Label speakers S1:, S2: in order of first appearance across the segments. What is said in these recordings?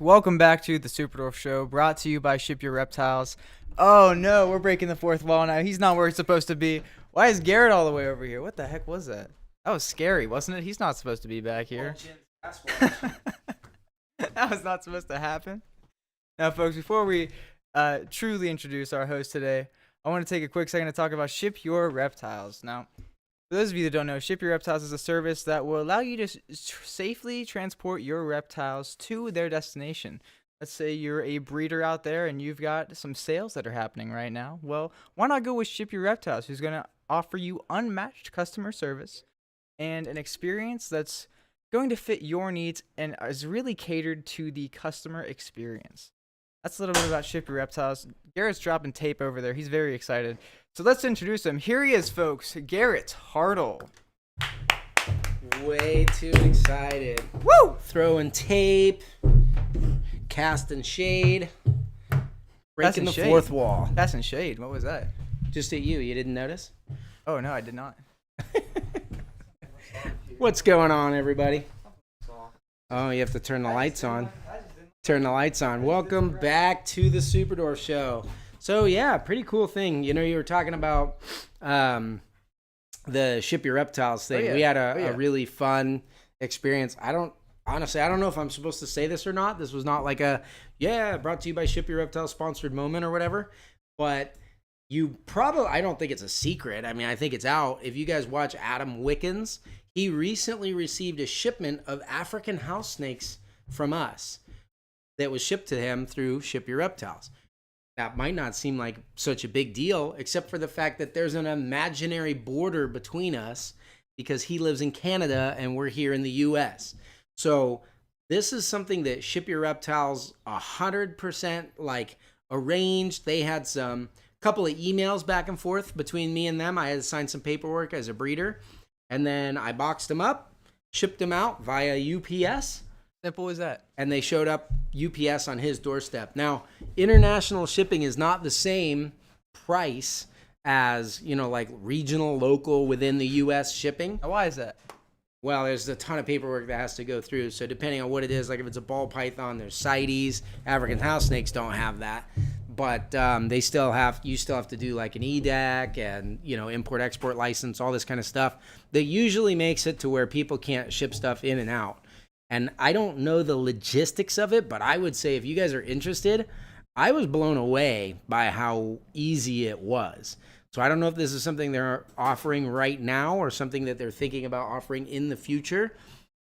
S1: Welcome back to the Superdorf Show, brought to you by Ship Your Reptiles. Oh no, we're breaking the fourth wall now. He's not where he's supposed to be. Why is Garrett all the way over here? What the heck was that? That was scary, wasn't it? He's not supposed to be back here. That was not supposed to happen. Now, folks, before we truly introduce our host today, I want to take a quick second to talk about Ship Your Reptiles. Now, for those of you that don't know, Ship Your Reptiles is a service that will allow you to safely transport your reptiles to their destination. Let's say you're a breeder out there and you've got some sales that are happening right now. Well, why not go with Ship Your Reptiles, who's going to offer you unmatched customer service and an experience that's going to fit your needs and is really catered to the customer experience. That's a little bit about Ship Your Reptiles. Garrett's dropping tape over there. He's very excited. So let's introduce him. Here he is, folks. Garrett Hartle.
S2: Way too excited.
S1: Woo!
S2: Throwing tape, casting shade, breaking the fourth wall.
S1: Casting shade. What was that?
S2: Just at you. You didn't notice?
S1: Oh, no, I did not.
S2: What's going on, everybody? Oh, you have to turn the lights on. Turn the lights on. Welcome back to the Superdorf Show. So, yeah, pretty cool thing. You know, you were talking about the Ship Your Reptiles thing.
S1: Oh, yeah.
S2: We had a really fun experience. I don't know if I'm supposed to say this or not. This was not like brought to you by Ship Your Reptiles sponsored moment or whatever. But I don't think it's a secret. I mean, I think it's out. If you guys watch Adam Wickens, he recently received a shipment of African house snakes from us that was shipped to him through Ship Your Reptiles. That might not seem like such a big deal, except for the fact that there's an imaginary border between us because he lives in Canada and we're here in the U.S. So this is something that Ship Your Reptiles 100% like arranged. They had some couple of emails back and forth between me and them. I had to sign some paperwork as a breeder, and then I boxed them up, shipped them out via UPS.
S1: Simple as that.
S2: And they showed up UPS on his doorstep. Now, international shipping is not the same price as, like regional, local, within the U.S. shipping.
S1: Now, why is that?
S2: Well, there's a ton of paperwork that has to go through. So depending on what it is, like if it's a ball python, there's CITES. African house snakes don't have that. But you still have to do like an EDAC and, import-export license, all this kind of stuff that usually makes it to where people can't ship stuff in and out. And I don't know the logistics of it, but I would say if you guys are interested, I was blown away by how easy it was. So I don't know if this is something they're offering right now or something that they're thinking about offering in the future.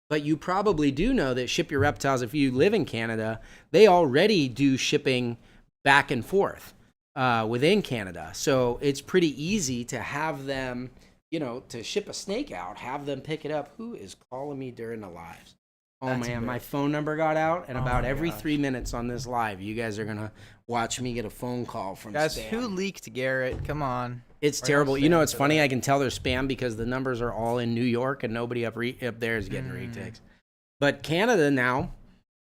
S2: But you probably do know that Ship Your Reptiles, if you live in Canada, they already do shipping back and forth within Canada. So it's pretty easy to have them, to ship a snake out, have them pick it up. Who is calling me during the lives? Oh, man, my phone number got out, and about every 3 minutes on this live, you guys are going to watch me get a phone call from
S1: Guys,
S2: spam.
S1: who leaked Garrett? Come on.
S2: It's terrible. It's funny. I can tell they're spam because the numbers are all in New York, and nobody up there is getting retakes. But Canada now,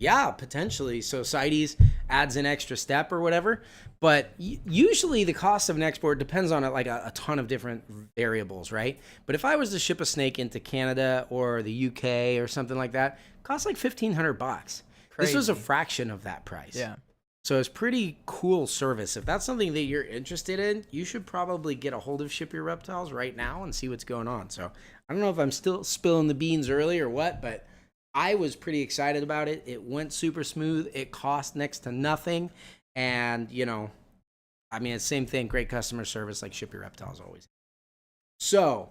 S2: yeah, potentially. So CITES adds an extra step or whatever. But usually the cost of an export depends on like a ton of different variables, right? But if I was to ship a snake into Canada or the UK or something like that, it costs like $1,500. This was a fraction of that price.
S1: Yeah.
S2: So it's pretty cool service. If that's something that you're interested in, you should probably get a hold of Ship Your Reptiles right now and see what's going on. So I don't know if I'm still spilling the beans early or what, but I was pretty excited about it. It went super smooth. It cost next to nothing. And, it's the same thing. Great customer service like Ship Your Reptiles always. So,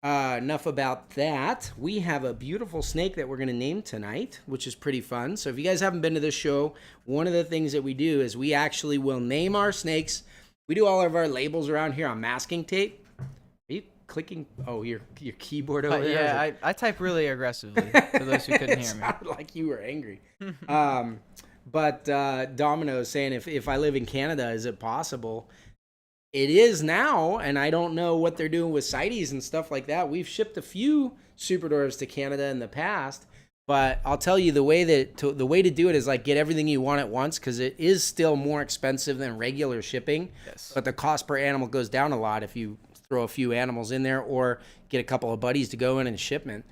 S2: enough about that. We have a beautiful snake that we're going to name tonight, which is pretty fun. So if you guys haven't been to this show, one of the things that we do is we actually will name our snakes. We do all of our labels around here on masking tape. Are you clicking? Oh, your keyboard over there?
S1: Yeah, I type really aggressively for those who couldn't hear me.
S2: It sounded like you were angry. But Domino is saying if I live in Canada, is it possible? It is now, and I don't know what they're doing with CITES and stuff like that. We've shipped a few Superdorfs to Canada in the past, but I'll tell you the way to do it is like get everything you want at once because it is still more expensive than regular shipping.
S1: Yes.
S2: But the cost per animal goes down a lot if you throw a few animals in there or get a couple of buddies to go in and shipment.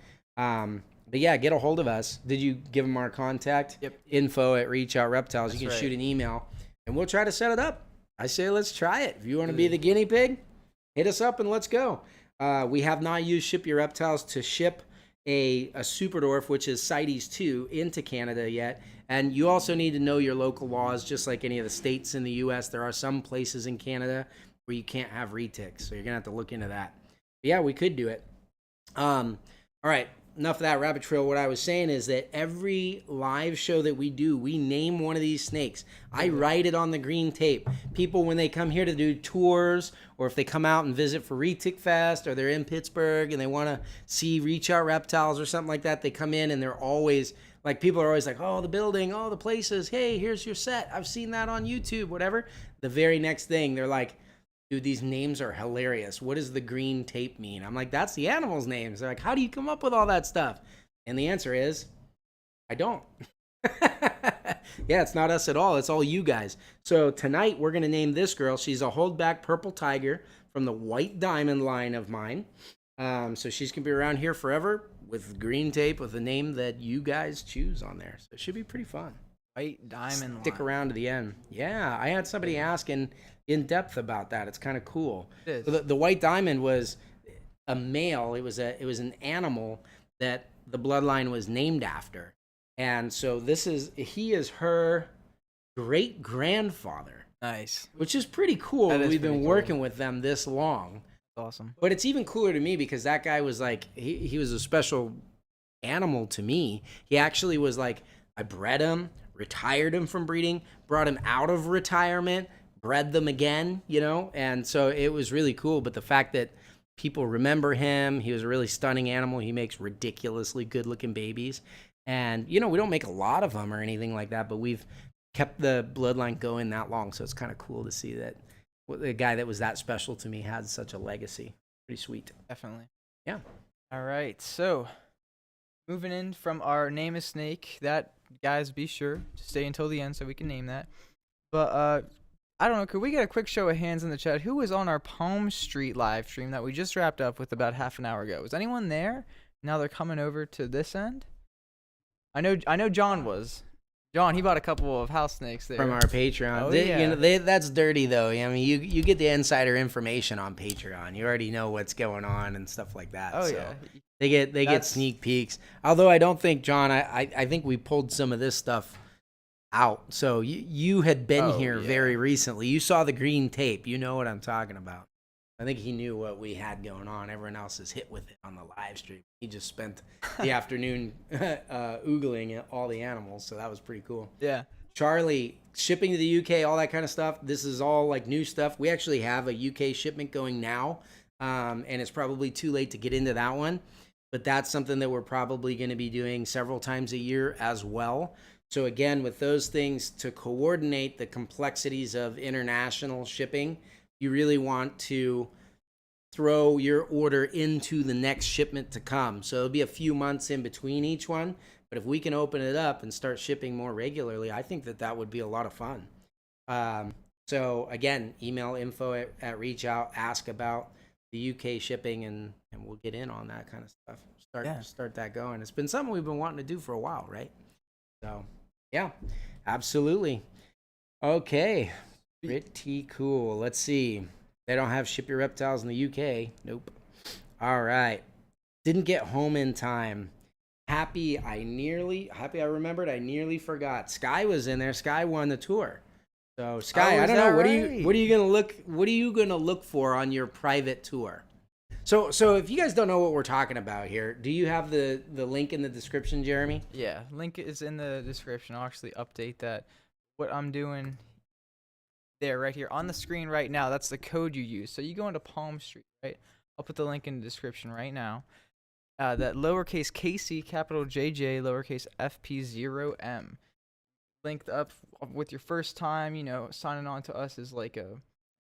S2: But yeah, get a hold of us. Did you give them our contact?
S1: Yep.
S2: info@reachout.reptiles.
S1: That's
S2: You can
S1: right.
S2: shoot an email, and we'll try to set it up. I say let's try it. If you want to be the guinea pig, hit us up and let's go. We have not used Ship Your Reptiles to ship a Superdorf, which is CITES 2, into Canada yet. And you also need to know your local laws, just like any of the states in the U.S. There are some places in Canada where you can't have retics, so you're going to have to look into that. But yeah, we could do it. All right, enough of that rabbit trail. What I was saying is that every live show that we do, we name one of these snakes. I write it on the green tape. People, when they come here to do tours, or if they come out and visit for Retic Fest, or they're in Pittsburgh and they want to see Reach Out Reptiles or something like that, they come in and they're always, like, people are always like, oh, the building, oh, the places, hey, here's your set. I've seen that on YouTube, whatever. The very next thing, they're like, dude, these names are hilarious. What does the green tape mean? I'm like, that's the animals' names. They're like, how do you come up with all that stuff? And the answer is, I don't. Yeah, it's not us at all. It's all you guys. So tonight we're going to name this girl. She's a holdback purple tiger from the White Diamond line of mine. So she's going to be around here forever with green tape with a name that you guys choose on there. So it should be pretty fun.
S1: White Diamond
S2: Stick around to the end. Yeah, I had somebody asking in depth about that. It's kind of cool.
S1: It is.
S2: So the White Diamond was a male. It was an animal that the bloodline was named after. And so he is her great grandfather.
S1: Nice.
S2: Which is pretty cool. We've been working with them this long.
S1: Awesome.
S2: But it's even cooler to me because that guy was like, he was a special animal to me. He actually was like, I bred him, retired him from breeding, brought him out of retirement, bred them again, and so it was really cool. But the fact that people remember him, he was a really stunning animal. He makes ridiculously good looking babies. And, we don't make a lot of them or anything like that, but we've kept the bloodline going that long. So it's kind of cool to see that the guy that was that special to me had such a legacy. Pretty sweet.
S1: Definitely.
S2: Yeah.
S1: All right. So moving in from our name a snake, that, guys, be sure to stay until the end so we can name that. But I don't know, could we get a quick show of hands in the chat? Who was on our Palm Street live stream that we just wrapped up with about half an hour ago? Was anyone there? Now they're coming over to this end. I know John was. John, he bought a couple of house snakes there
S2: from our Patreon.
S1: Oh, yeah.
S2: That's dirty though. I mean, you get the insider information on Patreon. You already know what's going on and stuff like that.
S1: Oh,
S2: so
S1: yeah.
S2: They get sneak peeks. Although I don't think, John, I think we pulled some of this stuff out. So you had been here very recently. You saw the green tape. You know what I'm talking about. I think he knew what we had going on. Everyone else is hit with it on the live stream. He just spent the afternoon oogling at all the animals, so that was pretty cool.
S1: Yeah.
S2: Charlie, shipping to the UK, all that kind of stuff. This is all like new stuff. We actually have a UK shipment going now, and it's probably too late to get into that one. But that's something that we're probably going to be doing several times a year as well. So again, with those things, to coordinate the complexities of international shipping, you really want to throw your order into the next shipment to come. So it'll be a few months in between each one. But if we can open it up and start shipping more regularly, I think that would be a lot of fun. So again, email info at reach out, ask about the UK shipping, and we'll get in on that kind of stuff. Start that going. It's been something we've been wanting to do for a while, right? So yeah, absolutely. Okay. Pretty cool. Let's see. They don't have Ship Your Reptiles in the UK. Nope. All right. Didn't get home in time. Happy I remembered. I nearly forgot. Sky was in there. Sky won the tour. So Sky, I don't know. What are you gonna look for on your private tour? So if you guys don't know what we're talking about here, do you have the link in the description, Jeremy?
S1: Yeah, link is in the description. I'll actually update that. What I'm doing there, right here on the screen right now, that's the code you use. So you go into Palm Street, right? I'll put the link in the description right now. That lowercase KC, capital JJ, lowercase FP0M. Linked up with your first time, signing on to us is like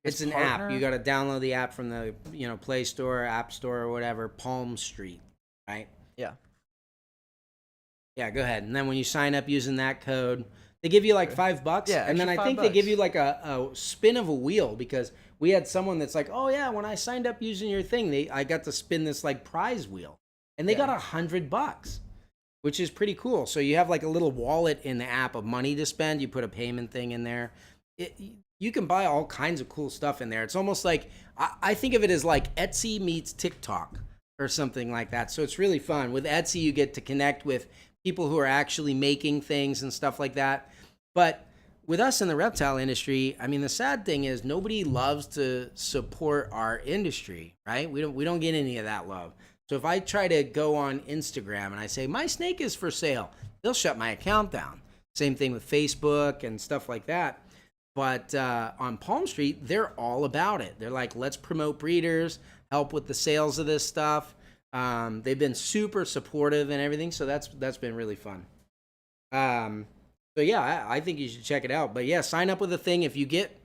S2: it's an
S1: partner.
S2: app. You got to download the app from the Play Store, App Store, or whatever. Palm Street, right?
S1: Yeah.
S2: Yeah, go ahead. And then when you sign up using that code, they give you like $5.
S1: Yeah,
S2: and then I think they give you like a spin of a wheel, because we had someone that's like, oh yeah, when I signed up using your thing, I got to spin this like prize wheel, and they got $100. which is pretty cool. So you have like a little wallet in the app of money to spend. You put a payment thing in there. You can buy all kinds of cool stuff in there. It's almost like, I think of it as like Etsy meets TikTok or something like that. So it's really fun. With Etsy, you get to connect with people who are actually making things and stuff like that. But with us in the reptile industry, I mean, the sad thing is nobody loves to support our industry, right? We don't get any of that love. So if I try to go on Instagram and I say, my snake is for sale, they'll shut my account down. Same thing with Facebook and stuff like that. But on Palm Street, they're all about it. They're like, let's promote breeders, help with the sales of this stuff. They've been super supportive and everything, so that's been really fun. So yeah, I think you should check it out. But yeah, sign up with a thing. If you get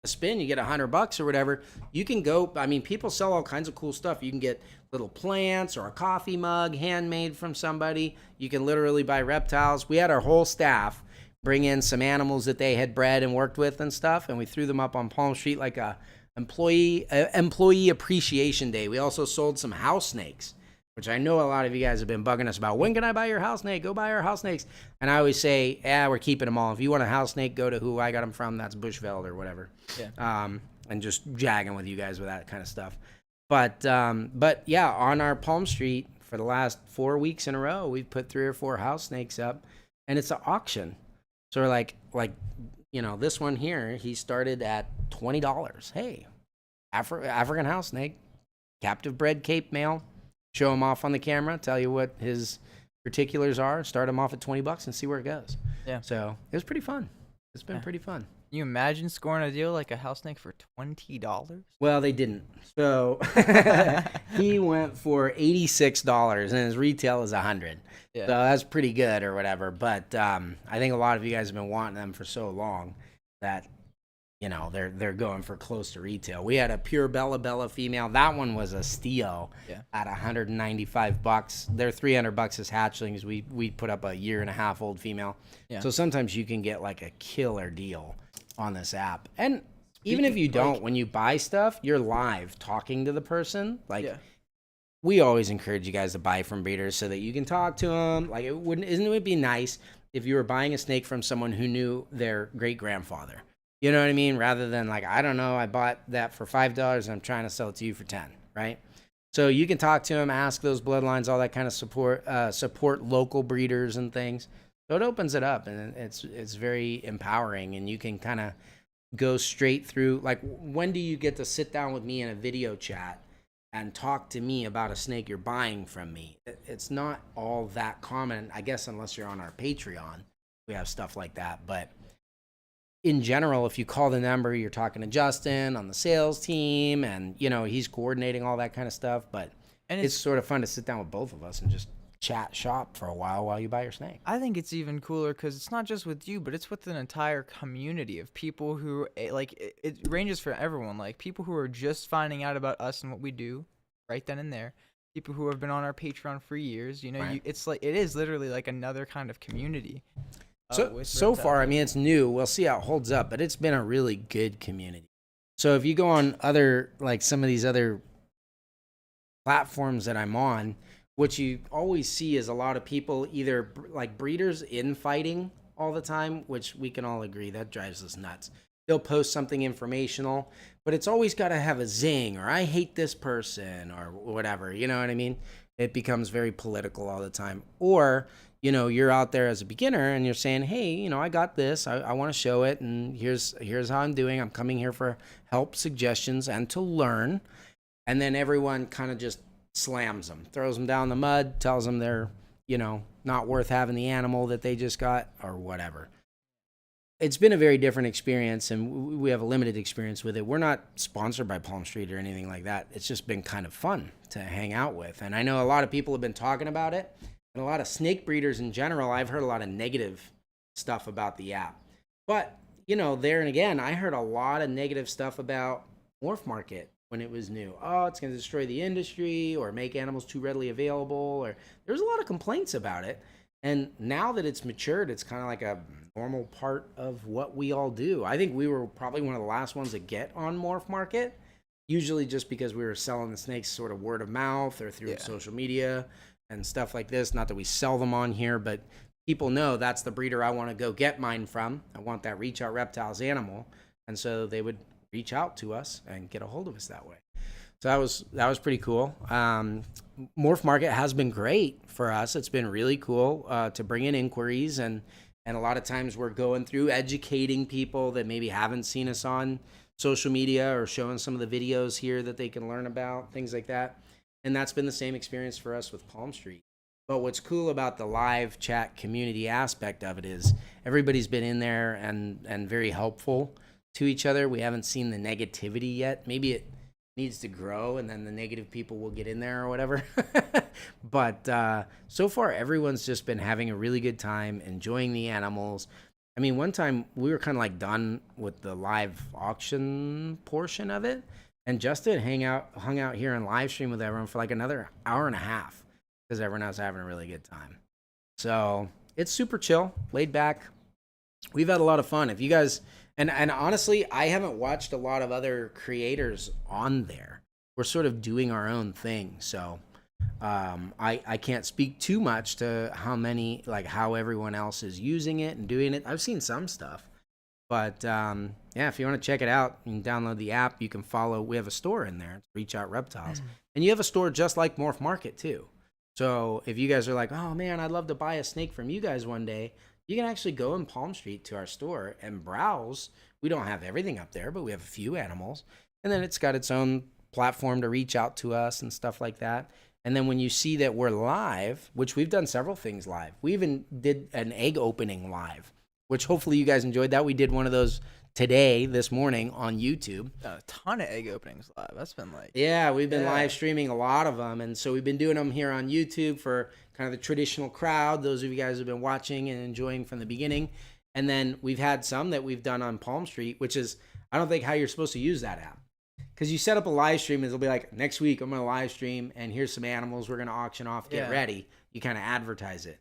S2: a spin, you get $100 or whatever. You can go. I mean, people sell all kinds of cool stuff. You can get little plants or a coffee mug handmade from somebody. You can literally buy reptiles. We had our whole staff bring in some animals that they had bred and worked with and stuff, and we threw them up on Palm Street like a employee appreciation day. We also sold some house snakes, which I know a lot of you guys have been bugging us about. When can I buy your house snake? Go buy our house snakes. And I always say, we're keeping them all. If you want a house snake, go to who I got them from. That's Bushveld or whatever. Yeah. And just jagging with you guys with that kind of stuff. But yeah, on our Palm Street for the last 4 weeks in a row, we've put 3 or 4 house snakes up, and it's an auction. So we're like, this one here, he started at $20. Hey, African house snake, captive bred Cape male. Show him off on the camera, tell you what his particulars are, start him off at $20 and see where it goes. Yeah. So it was pretty fun. It's been pretty fun.
S1: Can you imagine scoring a deal like a house snake for $20?
S2: Well, they didn't. So he went for $86 and his retail is $100. Yeah. So that's pretty good or whatever. But I think a lot of you guys have been wanting them for so long that they're going for close to retail. We had a pure Bella female. That one was a steal at $195. They're $300 as hatchlings. We put up a 1.5 year old female. Yeah. So sometimes you can get like a killer deal on this app. And even if you don't, when you buy stuff, you're live talking to the person. We always encourage you guys to buy from breeders so that you can talk to them. Like, isn't it be nice if you were buying a snake from someone who knew their great grandfather? You know what I mean? Rather than like, I don't know, I bought that for $5 and I'm trying to sell it to you for 10, right? So you can talk to them, ask those bloodlines, all that kind of support local breeders and things. So it opens it up, and it's very empowering, and you can kind of go straight through. Like, when do you get to sit down with me in a video chat and talk to me about a snake you're buying from me? It's not all that common, I guess, unless you're on our Patreon. We have stuff like that, but in general, if you call the number, you're talking to Justin on the sales team, and he's coordinating all that kind of stuff. But it's sort of fun to sit down with both of us and just chat shop for a while you buy your snake.
S1: I think it's even cooler because it's not just with you, but it's with an entire community of people who it ranges for everyone. Like people who are just finding out about us and what we do right then and there. People who have been on our Patreon for years. Right. It is literally like another kind of community.
S2: So far, I mean, it's new. We'll see how it holds up, but it's been a really good community. So if you go on some of these other platforms that I'm on, what you always see is a lot of people either like breeders infighting all the time, which we can all agree that drives us nuts. They'll post something informational, but it's always got to have a zing or I hate this person or whatever. You know what I mean? It becomes very political all the time. Or you're out there as a beginner and you're saying, hey, I got this. I want to show it. And here's how I'm doing. I'm coming here for help, suggestions, and to learn. And then everyone kind of just slams them, throws them down the mud, tells them they're, not worth having the animal that they just got or whatever. It's been a very different experience, and we have a limited experience with it. We're not sponsored by Palm Street or anything like that. It's just been kind of fun to hang out with. And I know a lot of people have been talking about it. And a lot of snake breeders in general, I've heard a lot of negative stuff about the app. But, there and again, I heard a lot of negative stuff about Morph Market when it was new. Oh, it's going to destroy the industry or make animals too readily available. Or there's a lot of complaints about it. And now that it's matured, it's kind of like a normal part of what we all do. I think we were probably one of the last ones to get on Morph Market, usually just because we were selling the snakes sort of word of mouth or through social media. and stuff like this. Not that we sell them on here, but people know that's the breeder I want to go get mine from. I want that Reach Out Reptiles animal. And so they would reach out to us and get a hold of us that way. So that was pretty cool. Morph Market has been great for us. It's been really cool to bring in inquiries, and a lot of times we're going through educating people that maybe haven't seen us on social media, or showing some of the videos here that they can learn about, things like that. And that's been the same experience for us with Palm Street. But what's cool about the live chat community aspect of it is everybody's been in there and very helpful to each other. We haven't seen the negativity yet. Maybe it needs to grow, and then the negative people will get in there or whatever. But so far, everyone's just been having a really good time, enjoying the animals. I mean, one time we were kind of like done with the live auction portion of it, and Justin hung out here and live stream with everyone for like another hour and a half, because everyone else having a really good time. So it's super chill, laid back. We've had a lot of fun. If you guys, and honestly, I haven't watched a lot of other creators on there. We're sort of doing our own thing. So I can't speak too much to how everyone else is using it and doing it. I've seen some stuff. But yeah, if you want to check it out, you can download the app. You can follow. We have a store in there. It's Reach Out Reptiles. And you have a store just like Morph Market too. So if you guys are like, oh man, I'd love to buy a snake from you guys one day, you can actually go in Palm Street to our store and browse. We don't have everything up there, but we have a few animals. And then it's got its own platform to reach out to us and stuff like that. And then when you see that we're live, which we've done several things live. We even did an egg opening live, which hopefully you guys enjoyed that. We did one of those this morning on YouTube.
S1: A ton of egg openings live. That's been like...
S2: Yeah, we've been live streaming a lot of them. And so we've been doing them here on YouTube for kind of the traditional crowd, those of you guys who have been watching and enjoying from the beginning. And then we've had some that we've done on Palm Street, which is, I don't think how you're supposed to use that app. Because you set up a live stream, and it'll be like, next week I'm going to live stream, and here's some animals we're going to auction off, get ready. You kind of advertise it.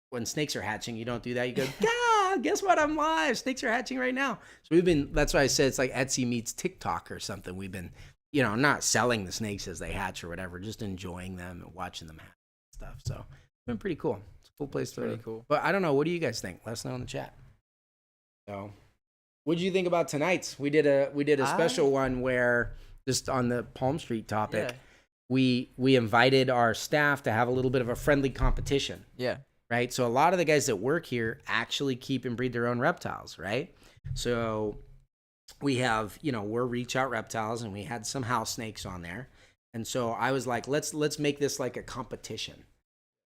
S2: When snakes are hatching, you don't do that. You go, God, guess what? I'm live. Snakes are hatching right now. So that's why I said it's like Etsy meets TikTok or something. We've been, not selling the snakes as they hatch or whatever, just enjoying them and watching them hatch and stuff. So it's been pretty cool. It's a cool place to
S1: pretty cool.
S2: But I don't know. What do you guys think? Let us know in the chat. So what did you think about tonight's? We did a special one where, just on the Palm Street topic, we invited our staff to have a little bit of a friendly competition.
S1: Yeah.
S2: Right. So a lot of the guys that work here actually keep and breed their own reptiles. Right. So we have, we're Reach Out Reptiles, and we had some house snakes on there. And so I was like, let's make this like a competition.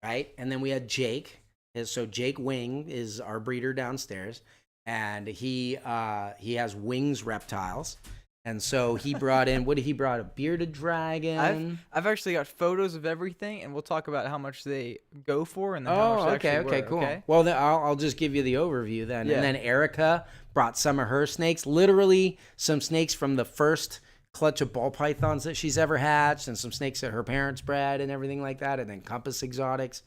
S2: Right. And then we had Jake. So Jake Wing is our breeder downstairs, and he has Wings Reptiles. And so he brought in, what did he brought? A bearded dragon.
S1: I've actually got photos of everything, and we'll talk about how much they go for and then how much they actually were,
S2: cool.
S1: Okay?
S2: Well, then I'll just give you the overview then.
S1: Yeah.
S2: And then Erica brought some of her snakes, literally some snakes from the first clutch of ball pythons that she's ever hatched, and some snakes that her parents bred and everything like that, and then Compass Exotics.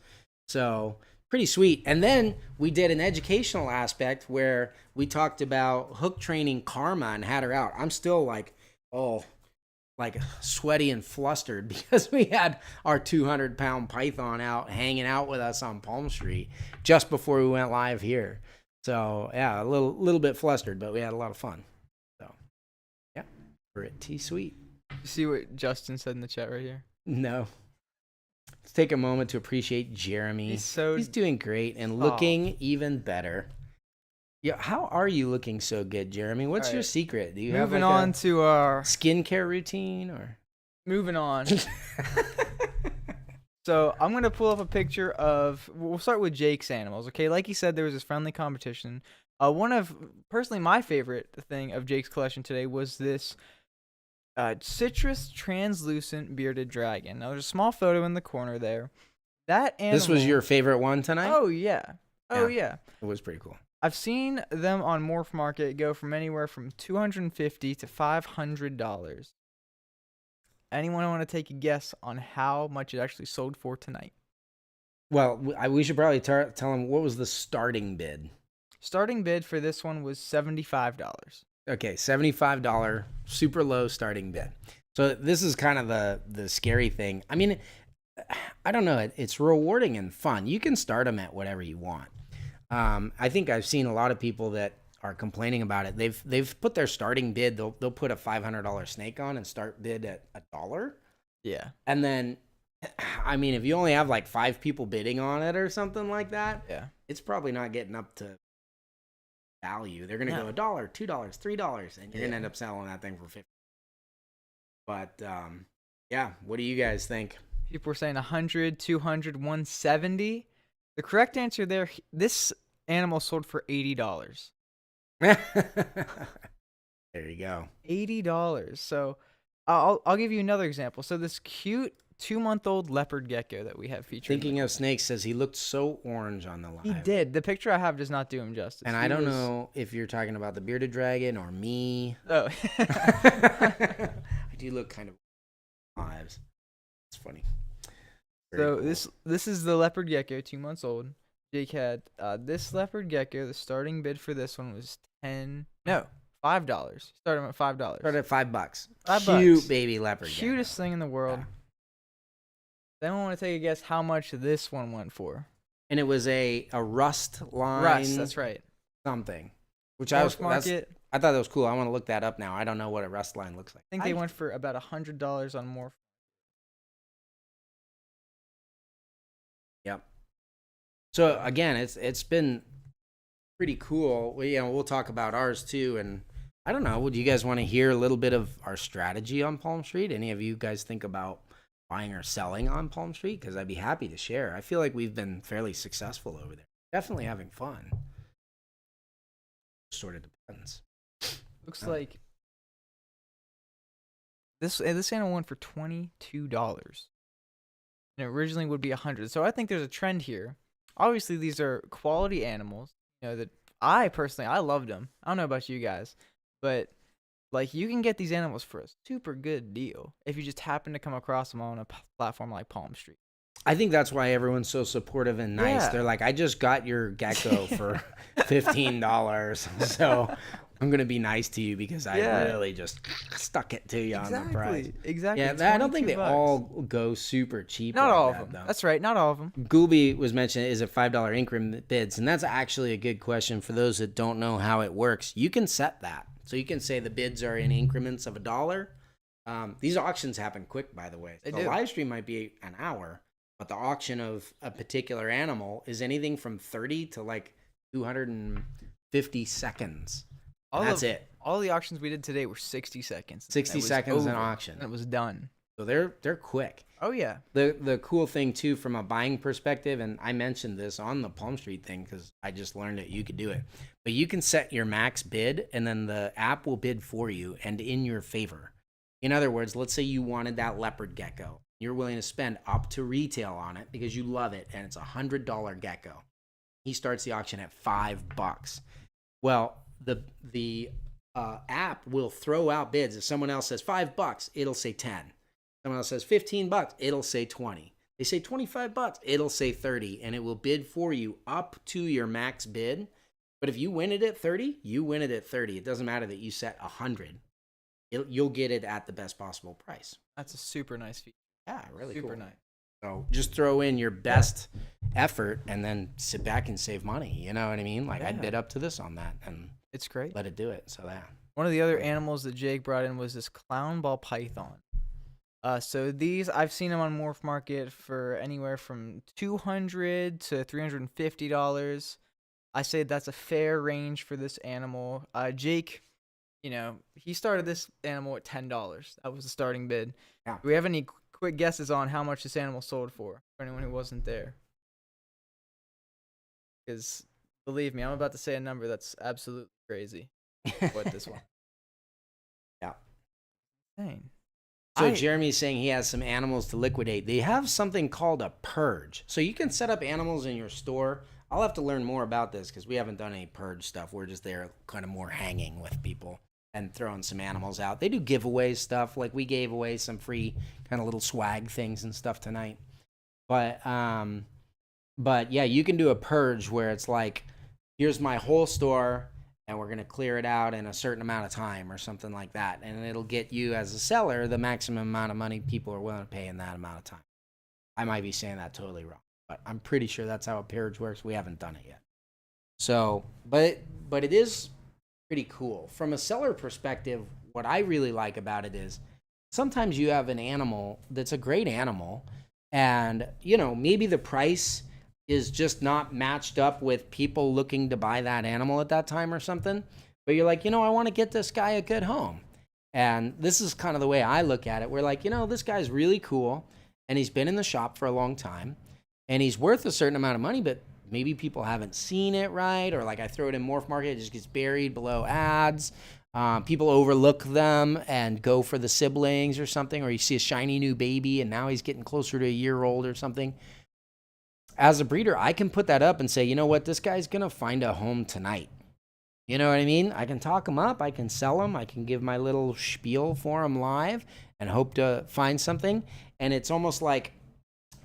S2: So pretty sweet. And then we did an educational aspect where we talked about hook training Karma and had her out. I'm still like sweaty and flustered because we had our 200-pound python out hanging out with us on Palm Street just before we went live here. So yeah, a little bit flustered, but we had a lot of fun. So yeah, pretty sweet.
S1: You see what Justin said in the chat right here?
S2: No. Let's take a moment to appreciate Jeremy. He's doing great and looking even better. Yeah, how are you looking so good, Jeremy? What's your secret? Do you have
S1: on to our
S2: skincare routine or?
S1: Moving on. So I'm gonna pull up a picture of. We'll start with Jake's animals. Okay, like he said, there was this friendly competition. One of personally my favorite thing of Jake's collection today was this citrus translucent bearded dragon. Now there's a small photo in the corner there. That animal.
S2: This was your favorite one tonight?
S1: Oh yeah. Yeah.
S2: It was pretty cool.
S1: I've seen them on Morph Market go from anywhere from $250 to $500. Anyone want to take a guess on how much it actually sold for tonight?
S2: Well, we should probably tell them what was the starting bid.
S1: Starting bid for this one was $75.
S2: Okay, $75, super low starting bid. So this is kind of the scary thing. I mean, I don't know. It's rewarding and fun. You can start them at whatever you want. I think I've seen a lot of people that are complaining about it. They've put their starting bid. They'll put a $500 snake on and start bid at $1.
S1: Yeah.
S2: And then, I mean, if you only have like 5 people bidding on it or something like that,
S1: Yeah.
S2: it's probably not getting up to value. They're gonna
S1: No.
S2: go $1, $2, $3, and you're
S1: Yeah.
S2: gonna end up selling that thing for 50. But yeah, what do you guys think?
S1: People were saying 100, 200, 170. The correct answer there, this animal sold for $80.
S2: There you go.
S1: $80. So I'll give you another example. So this cute 2-month-old leopard gecko that we have featured.
S2: Thinking of Snake says he looked so orange on the live.
S1: He did. The picture I have does not do him justice.
S2: And I don't know if you're talking about the bearded dragon or me.
S1: Oh.
S2: I do look kind of lives. It's funny.
S1: So cool. This is the leopard gecko, 2 months old. Jake had this leopard gecko. The starting bid for this one was $5. Started at $5.
S2: Started at $5.
S1: $5.
S2: Cute baby leopard gecko.
S1: Cutest thing in the world.
S2: Yeah.
S1: Then I want to take a guess how much this one went for.
S2: And it was a rust line.
S1: Rust, that's right.
S2: Something. Which
S1: I
S2: thought that was cool. I want to look that up now. I don't know what a rust line looks like.
S1: I think they went for about $100 on more.
S2: Yep. So again, it's been pretty cool. We'll talk about ours too. And I don't know, would you guys want to hear a little bit of our strategy on Palm Street? Any of you guys think about buying or selling on Palm Street? Because I'd be happy to share. I feel like we've been fairly successful over there. Definitely having fun. Sort of depends.
S1: Looks like this animal went for $22. And it originally would be $100. So I think there's a trend here. Obviously, these are quality animals. You know that I loved them. I don't know about you guys, but like you can get these animals for a super good deal if you just happen to come across them on a platform like Palm Street.
S2: I think that's why everyone's so supportive and nice. Yeah. They're like, I just got your gecko for $15, so I'm gonna be nice to you because I really just stuck it to you on the price.
S1: Exactly.
S2: Yeah, I don't think they all go super cheap.
S1: Not all of them. Though. That's right. Not all of them.
S2: Gooby was mentioning is it $5 increment bids, and that's actually a good question for those that don't know how it works. You can set that, so you can say the bids are in increments of $1. These auctions happen quick, by the way. So the live stream might be an hour. But the auction of a particular animal is anything from 30 to like 250 seconds. That's it.
S1: All the auctions we did today were 60 seconds.
S2: 60 seconds an auction.
S1: And it was done.
S2: So they're quick.
S1: Oh, yeah.
S2: The cool thing, too, from a buying perspective, and I mentioned this on the Palm Street thing because I just learned that you could do it. But you can set your max bid, and then the app will bid for you and in your favor. In other words, let's say you wanted that leopard gecko. You're willing to spend up to retail on it because you love it, and it's $100 gecko. He starts the auction at $5. Well, the app will throw out bids. If someone else says $5, it'll say 10. Someone else says $15, it'll say 20. They say $25, it'll say 30, and it will bid for you up to your max bid. But if you win it at 30, you win it at 30. It doesn't matter that you set 100. You'll get it at the best possible price.
S1: That's a super nice feature.
S2: Yeah, really
S1: super
S2: cool.
S1: nice.
S2: So just throw in your best effort and then sit back and save money. You know what I mean? Like I'd bid up to this on that and
S1: it's great.
S2: Let it do it. So
S1: one of the other animals that Jake brought in was this clown ball python. So these I've seen them on Morph Market for anywhere from $200 to $350. I say that's a fair range for this animal. Jake, he started this animal at $10. That was the starting bid.
S2: Yeah.
S1: Do we have any quick guesses on how much this animal sold for anyone who wasn't there? Because believe me, I'm about to say a number that's absolutely crazy. What this one?
S2: Yeah.
S1: Dang.
S2: So Jeremy's saying he has some animals to liquidate. They have something called a purge. So you can set up animals in your store. I'll have to learn more about this because we haven't done any purge stuff. We're just there kind of more hanging with people and throwing some animals out. They do giveaway stuff. Like we gave away some free kind of little swag things and stuff tonight. But yeah, you can do a purge where it's like, here's my whole store and we're going to clear it out in a certain amount of time or something like that. And it'll get you as a seller the maximum amount of money people are willing to pay in that amount of time. I might be saying that totally wrong, but I'm pretty sure that's how a peerage works. We haven't done it yet. So, but it is pretty cool. From a seller perspective, what I really like about it is sometimes you have an animal that's a great animal, and maybe the price is just not matched up with people looking to buy that animal at that time or something. But you're like, I want to get this guy a good home. And this is kind of the way I look at it. We're like, this guy's really cool, and he's been in the shop for a long time, and he's worth a certain amount of money, but maybe people haven't seen it right, or like I throw it in Morph Market, it just gets buried below ads. People overlook them and go for the siblings or something, or you see a shiny new baby and now he's getting closer to a year old or something. As a breeder, I can put that up and say, you know what, this guy's going to find a home tonight. You know what I mean? I can talk him up, I can sell him, I can give my little spiel for him live and hope to find something. And it's almost like,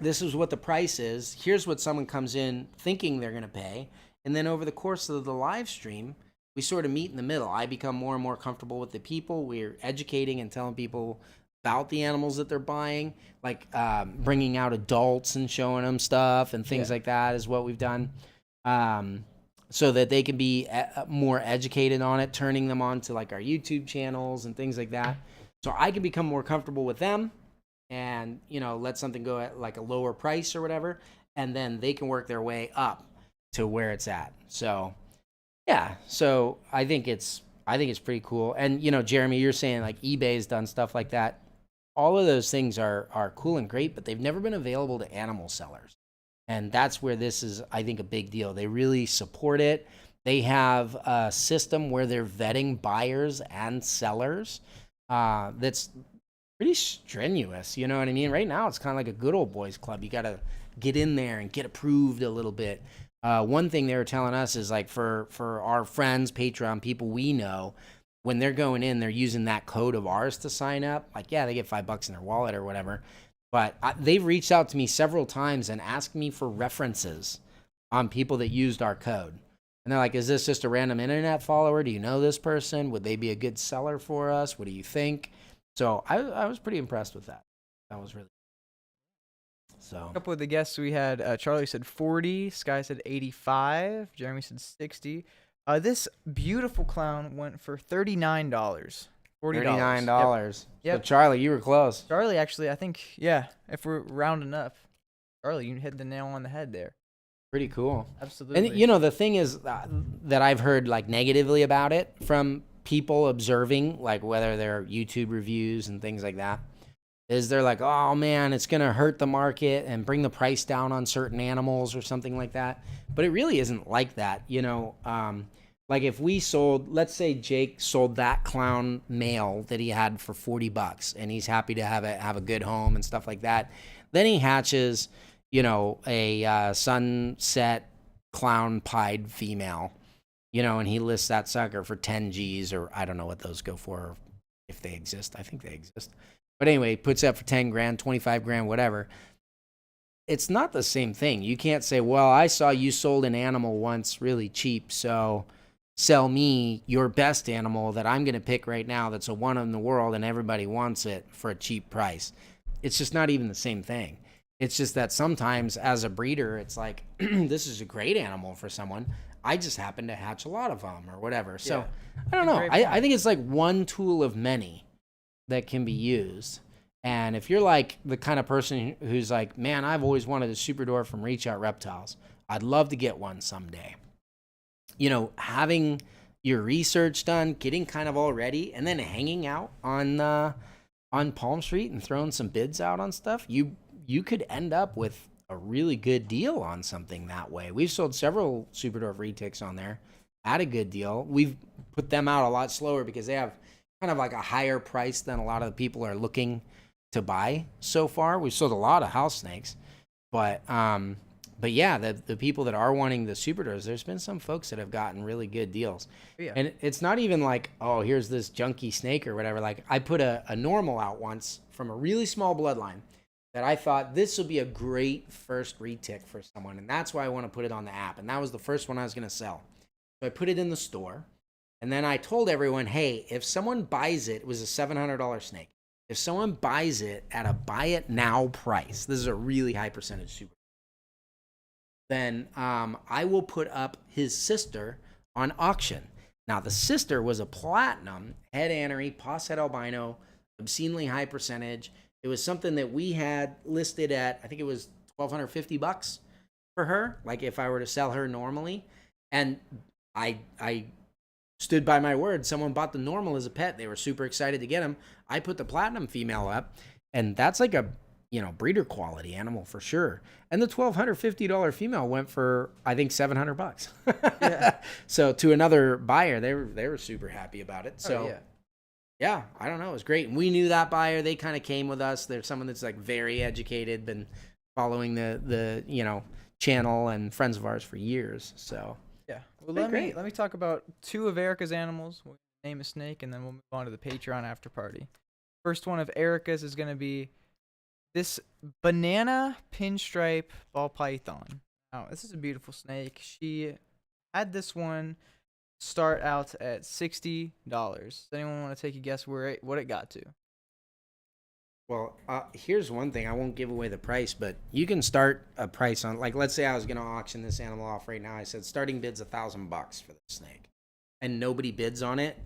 S2: this is what the price is. Here's what someone comes in thinking they're going to pay. And then over the course of the live stream, we sort of meet in the middle. I become more and more comfortable with the people. We're educating and telling people about the animals that they're buying, like bringing out adults and showing them stuff and things like that is what we've done, so that they can be more educated on it, turning them on to like our YouTube channels and things like that. So I can become more comfortable with them and, let something go at like a lower price or whatever. And then they can work their way up to where it's at. So yeah, so I think it's pretty cool. And Jeremy, you're saying like eBay's done stuff like that. All of those things are cool and great, but they've never been available to animal sellers. And that's where this is, I think, a big deal. They really support it. They have a system where they're vetting buyers and sellers. That's pretty strenuous. You know what I mean? Right now, it's kind of like a good old boys club. You got to get in there and get approved a little bit. One thing they were telling us is like for our friends, Patreon people we know, when they're going in, they're using that code of ours to sign up. Like, yeah, they get $5 in their wallet or whatever. But they've reached out to me several times and asked me for references on people that used our code. And they're like, is this just a random internet follower? Do you know this person? Would they be a good seller for us? What do you think? So I was pretty impressed with that. That was really so.
S1: A couple of the guests we had, Charlie said 40, Sky said 85, Jeremy said 60. This beautiful clown went for $39. $40.
S2: $39.
S1: Yep.
S2: So Charlie, you were close.
S1: Charlie, actually, I think, yeah, if we're rounding up, Charlie, you hit the nail on the head there.
S2: Pretty cool.
S1: Absolutely.
S2: And the thing is that I've heard like negatively about it from people observing, like whether they're YouTube reviews and things like that, is they're like, oh man, it's going to hurt the market and bring the price down on certain animals or something like that. But it really isn't like that. Like if we sold, let's say Jake sold that clown male that he had for $40 and he's happy to have a good home and stuff like that. Then he hatches, a sunset clown pied female, and he lists that sucker for 10 G's, or I don't know what those go for, if they exist. I think they exist. But anyway, puts up for 10 grand, 25 grand, whatever. It's not the same thing. You can't say, well, I saw you sold an animal once really cheap, so sell me your best animal that I'm going to pick right now that's a one in the world and everybody wants it for a cheap price. It's just not even the same thing. It's just that sometimes as a breeder, it's like, this is a great animal for someone. I just happen to hatch a lot of them or whatever. So I don't know. I think it's like one tool of many that can be used. And if you're like the kind of person who's like, man, I've always wanted a super door from Reach Out Reptiles. I'd love to get one someday. Having your research done, getting kind of all ready, and then hanging out on Palm Street and throwing some bids out on stuff, you could end up with a really good deal on something that way. We've sold several super dwarf retics on there at a good deal. We've put them out a lot slower because they have kind of like a higher price than a lot of the people are looking to buy so far. We've sold a lot of house snakes, but yeah, the people that are wanting the super dwarfs, there's been some folks that have gotten really good deals. Yeah. And it's not even like, oh, here's this junky snake or whatever. Like I put a normal out once from a really small bloodline that I thought this would be a great first retic for someone. And that's why I want to put it on the app. And that was the first one I was going to sell. So I put it in the store. And then I told everyone, hey, if someone buys it, it was a $700 snake. if someone buys it at a buy it now price, this is a really high percentage super, then I will put up his sister on auction. Now, the sister was a platinum, head anery, pos head albino, obscenely high percentage. It was something that we had listed at, I think it was $1,250 for her, like if I were to sell her normally. And I stood by my word. Someone bought the normal as a pet. They were super excited to get him. I put the platinum female up, and that's like a, you know, breeder quality animal for sure. And the $1,250 female went for, I think, $700.
S1: Yeah.
S2: So to another buyer, they were super happy about it. So
S1: Oh, yeah.
S2: yeah, I don't know, it was great. And we knew that buyer. They kind of came with us. They're someone that's like very educated, been following the you know, channel, and friends of ours for years. So
S1: Yeah. Well,
S2: Pretty
S1: let me talk about two of Erica's animals. We'll name a snake, and then we'll move on to the Patreon after party. First one of Erica's is going to be this banana pinstripe ball python. Now, this is a beautiful snake. She had this one start out at $60. Does anyone want to take a guess what it got to?
S2: well, here's one thing. I won't give away the price, but you can start a price on, like, let's say I was going to auction this animal off right now. I said starting bid's $1,000 for the snake, and nobody bids on it.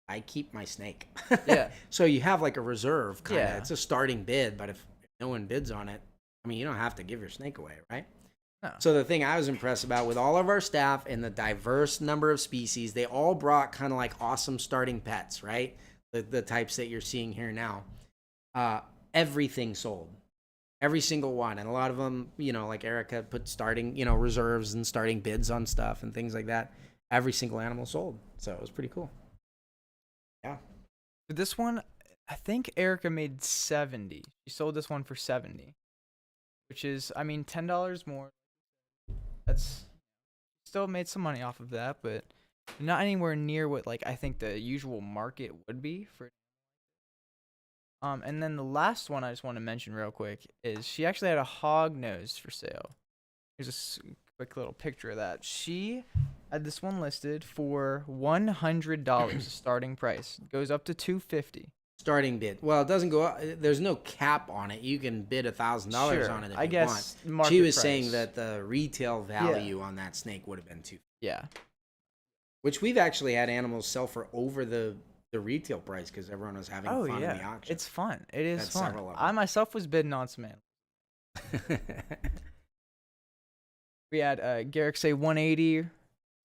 S2: I keep my snake.
S1: Yeah.
S2: So you have like a reserve kind of.
S1: Yeah.
S2: It's a starting bid, but if no one bids on it, I mean, you don't have to give your snake away, right?
S1: No.
S2: So the thing I was impressed about with all of our staff and the diverse number of species, they all brought kind of like awesome starting pets, right? The types that you're seeing here now. Everything sold. Every single one. And a lot of them, you know, like Erica put starting, you know, reserves and starting bids on stuff and things like that. Every single animal sold. So it was pretty cool. Yeah.
S1: For this one, I think Erica made 70. She sold this one for 70, which is, I mean, $10 more. That's still made some money off of that, but not anywhere near what, like, I think the usual market would be for. And then the last one I just want to mention real quick is she actually had a hog nose for sale. Here's a quick little picture of that. She had this one listed for $100 starting price. It goes up to $250.
S2: Starting bid. Well, it doesn't go up. There's no cap on it. You can bid $1,000
S1: Sure,
S2: on it if
S1: I
S2: you
S1: guess
S2: want.
S1: market
S2: She was
S1: price.
S2: saying that the retail value on that snake would have been $250.
S1: Yeah.
S2: Which we've actually had animals sell for over the retail price because everyone was having
S1: Oh
S2: fun
S1: yeah,
S2: in the auction.
S1: it's fun. It is
S2: Had
S1: fun.
S2: several of them.
S1: I myself was bidding on some animals. We had Garrick say 180.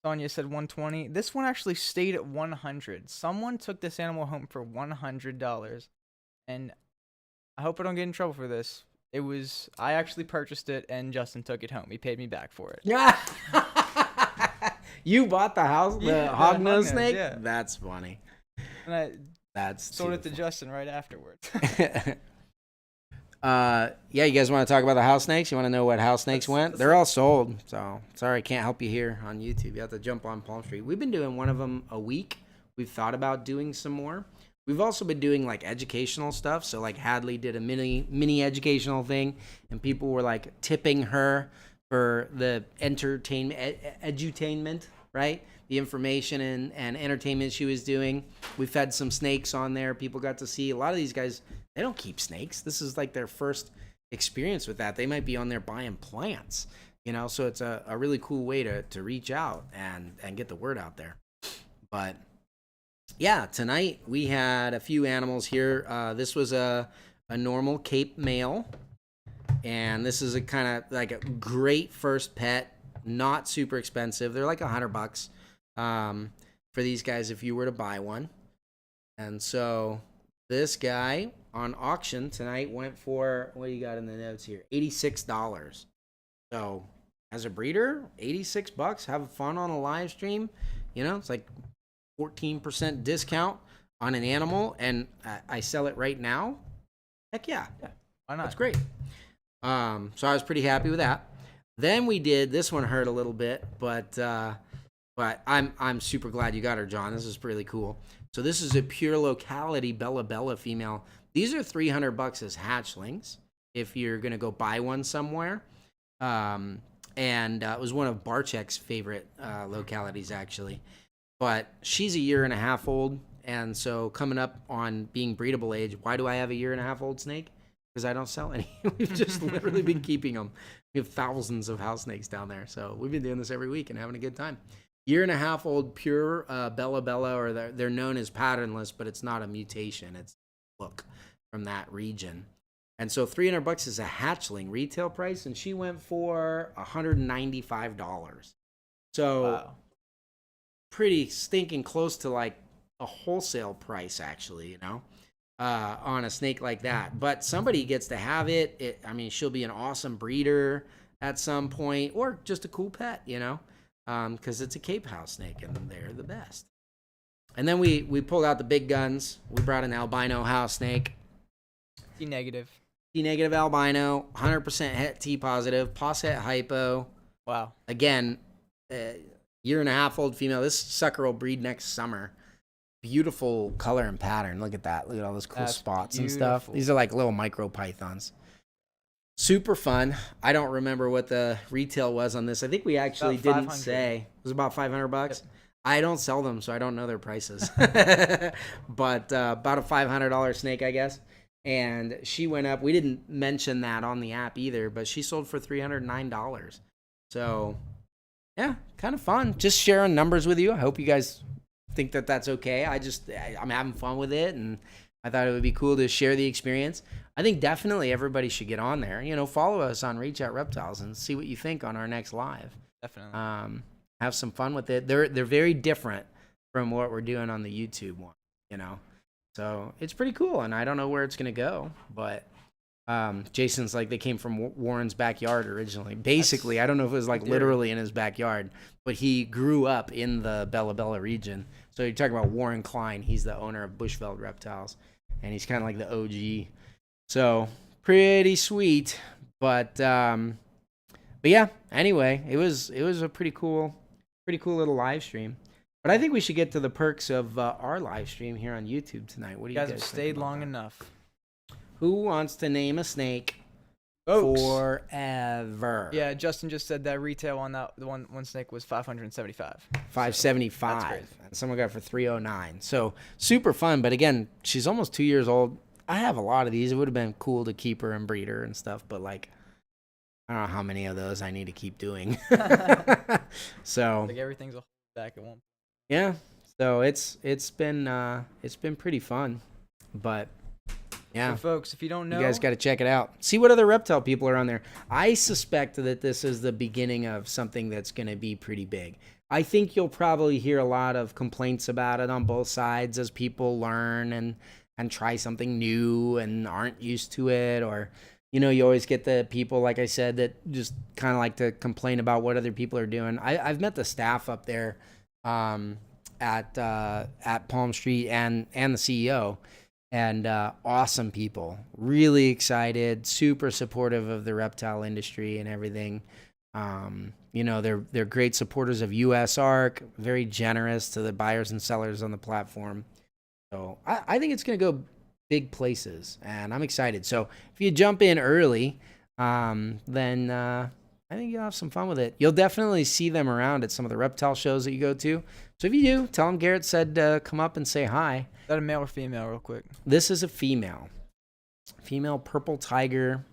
S1: Sonia said 120. This one actually stayed at 100. Someone took this animal home for $100, and I hope I don't get in trouble for this. I actually purchased it, and Justin took it home. He paid me back for it.
S2: Yeah. You bought the house,
S1: Yeah,
S2: the
S1: the
S2: hognose
S1: hognose,
S2: snake?
S1: yeah.
S2: That's funny.
S1: And I
S2: That's
S1: sold it
S2: too
S1: to Justin right afterwards.
S2: Yeah, you guys want to talk about the house snakes? You want to know what house snakes went? They're all sold. So sorry, I can't help you here on YouTube. You have to jump on Palm Street. We've been doing one of them a week. We've thought about doing some more. We've also been doing like educational stuff. So like Hadley did a mini educational thing, and people were like tipping her for the entertainment, edutainment, right? The information and entertainment she was doing. We fed some snakes on there. People got to see. A lot of these guys, they don't keep snakes. This is like their first experience with that. They might be on there buying plants, you know, so it's a really cool way to reach out and get the word out there. But yeah, tonight we had a few animals here. This was a normal Cape male, and this is a kind of like a great first pet, not super expensive. They're like $100 for these guys if you were to buy one. And so this guy on auction tonight went for, what do you got in the notes here? $86. So as a breeder, $86. Have fun on a live stream. You know, it's like 14% discount on an animal, and I sell it right now. Heck yeah.
S1: Why not?
S2: That's great. So I was pretty happy with that. Then we did, this one hurt a little bit, but I'm super glad you got her, John. This is really cool. So this is a pure locality Bella Bella female. These are $300 as hatchlings if you're gonna go buy one somewhere. And it was one of Barczyk's favorite localities actually. But she's a year and a half old, And so coming up on being breedable age, why do I have a 1.5 year old snake? Because I don't sell any. We've just literally been keeping them. We have thousands of house snakes down there. So we've been doing this every week and having a good time. 1.5 year old pure Bella Bella, or they're known as patternless, but it's not a mutation. It's a look from that region. And so $300 is a hatchling retail price, and she went for $195. So
S1: Wow.
S2: pretty stinking close to like a wholesale price, actually, you know, on a snake like that. But somebody gets to have it. I mean, she'll be an awesome breeder at some point, or just a cool pet, you know, because it's a Cape house snake, and they're the best. And then we pulled out the big guns. We brought an albino house snake.
S1: T negative.
S2: T negative albino, 100% het T positive, pos het hypo.
S1: Wow.
S2: Again, 1.5 year old female. This sucker will breed next summer. Beautiful color and pattern. Look at that. Look at all those cool spots and stuff. These are like little micro pythons. Super fun. I don't remember what the retail was on this. I think we actually didn't say. It was about $500. Yep. I don't sell them, so I don't know their prices. But about a $500 snake, I guess. And she went up. We didn't mention that on the app either, but she sold for $309. So, yeah, kind of fun. Just sharing numbers with you. I hope you guys think that that's okay. I'm having fun with it, and I thought it would be cool to share the experience. I think definitely everybody should get on there. You know, follow us on Reach Out Reptiles and see what you think on our next live.
S1: Definitely.
S2: Have some fun with it. They're very different from what we're doing on the YouTube one, you know. So it's pretty cool, and I don't know where it's gonna go, but Jason's like, they came from Warren's backyard originally. Basically, I don't know if it was like literally in his backyard, but he grew up in the Bella Bella region. So you're talking about Warren Klein. He's the owner of Bushveld Reptiles, and he's kind of like the OG. So pretty sweet, but yeah. Anyway, it was a pretty cool little live stream. But I think we should get to the perks of our live stream here on YouTube tonight. What do you guys
S1: have stayed long enough.
S2: Who wants to name a snake forever?
S1: Yeah, Justin just said that retail on that one snake was $575.
S2: $575. That's crazy. And someone got it for $309. So super fun. But again, she's almost 2 years old. I have a lot of these. It would have been cool to keep her and breed her and stuff, but like, I don't know how many of those I need to keep doing. So
S1: like everything's a back at one.
S2: Yeah. So it's been pretty fun, but yeah.
S1: So folks, if you don't know,
S2: you guys got to check it out. See what other reptile people are on there. I suspect that this is the beginning of something that's going to be pretty big. I think you'll probably hear a lot of complaints about it on both sides as people learn and try something new and aren't used to it, or you know, you always get the people, like I said, that just kind of like to complain about what other people are doing. I've met the staff up there at Palm Street and the CEO, and awesome people, really excited, super supportive of the reptile industry and everything. You know, they're great supporters of USARK, very generous to the buyers and sellers on the platform. So I think it's going to go big places, and I'm excited. So if you jump in early, then I think you'll have some fun with it. You'll definitely see them around at some of the reptile shows that you go to. So if you do, tell them Garrett said come up and say hi.
S1: Is that a male or female, real quick?
S2: This is a female. Female purple tiger,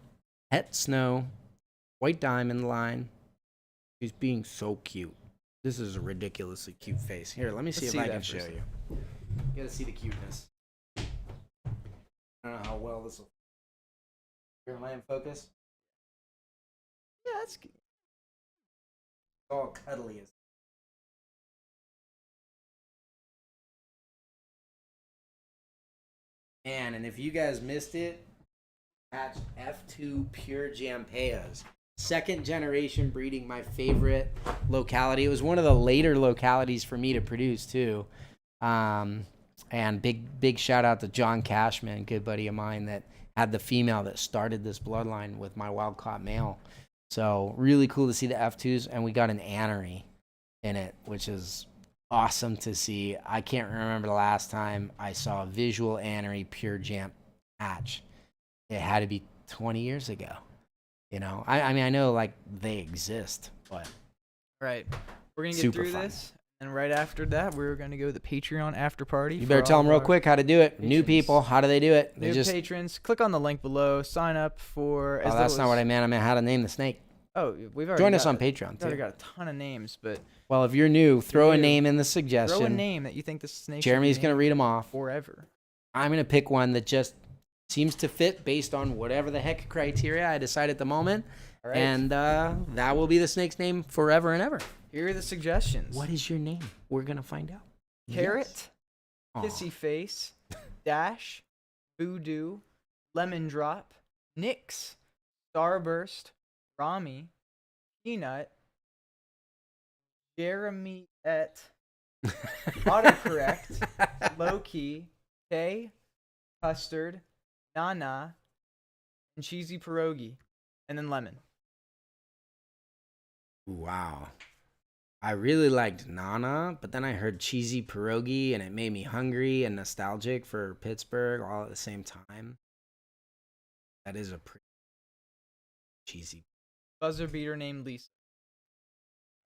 S2: het snow, white diamond line. She's being so cute. This is a ridiculously cute face. Here, let me see if I can show you. You gotta see the cuteness. I don't know how well this will. Here, am I in focus?
S1: Yeah, that's cute.
S2: It's all cuddly as. Man, and if you guys missed it, catch F2 Pure Jampeas. Second generation breeding, my favorite locality. It was one of the later localities for me to produce too. And big shout out to John Cashman, good buddy of mine, that had the female that started this bloodline with my wild caught male. So really cool to see the F2s, and we got an anery in it, which is awesome to see. I can't remember the last time I saw a visual anery pure jam hatch. It had to be 20 years ago. You know, I mean, I know like they exist, but
S1: right. We're gonna get through
S2: fun.
S1: this, And right after that, we're going to go to the Patreon after party.
S2: You better tell them real quick how to do it. New people, how do they do it? They
S1: New patrons, click on the link below. Sign up for.
S2: Oh, that's not what I meant. I meant how to name the snake.
S1: Oh, we've already
S2: join us on Patreon too.
S1: We've already got a ton of names, but.
S2: Well, if you're new, throw a name in the suggestion.
S1: Throw a name that you think the snake.
S2: Jeremy's going to read them off
S1: forever.
S2: I'm going to pick one that just seems to fit based on whatever the heck criteria I decide at the moment. All right. And that will be the snake's name forever and ever.
S1: Here are the suggestions.
S2: What is your name? We're going to find out.
S1: Carrot, Kissy Face, Dash, Voodoo, Lemon Drop, Nyx, Starburst, Rami, Peanut, Jeremy Autocorrect, Loki, Kay, Custard, Nana, and Cheesy Pierogi, and then Lemon.
S2: Wow. I really liked Nana, but then I heard Cheesy Pierogi, and it made me hungry and nostalgic for Pittsburgh all at the same time. That is a pretty cheesy.
S1: Buzzer beater named Lisa.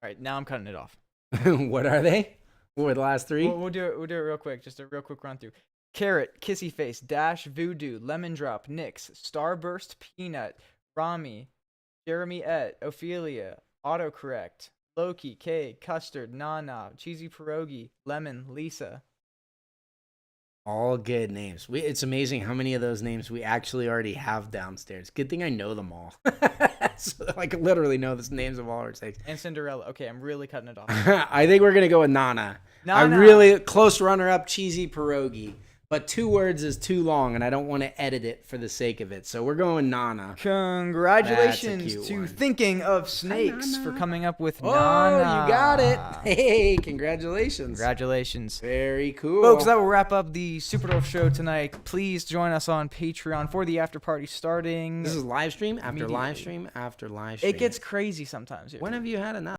S1: All right, now I'm cutting it off.
S2: What are they? What were the last three?
S1: We'll do it real quick. Just a real quick run through. Carrot, Kissy Face, Dash, Voodoo, Lemon Drop, Nyx, Starburst, Peanut, Rami, Jeremy Ophelia, Autocorrect, Loki, Kay, Custard, Nana, Cheesy Pierogi, Lemon, Lisa.
S2: All good names. It's amazing how many of those names we actually already have downstairs. Good thing I know them all. So I could literally know the names of all our snakes.
S1: And Cinderella. Okay, I'm really cutting it off.
S2: I think we're going to go with Nana.
S1: Nana.
S2: I really close runner-up, Cheesy Pierogi. But 2 words is too long, and I don't want to edit it for the sake of it. So we're going Nana.
S1: Congratulations to
S2: one.
S1: Thinking of Snakes for coming up with
S2: Oh,
S1: Nana.
S2: you got it. Hey, congratulations.
S1: Congratulations.
S2: Very cool.
S1: Folks, that will wrap up the Super Dolph show tonight. Please join us on Patreon for the after party starting.
S2: This is live stream after live stream after live stream.
S1: It gets crazy sometimes.
S2: When have you had enough?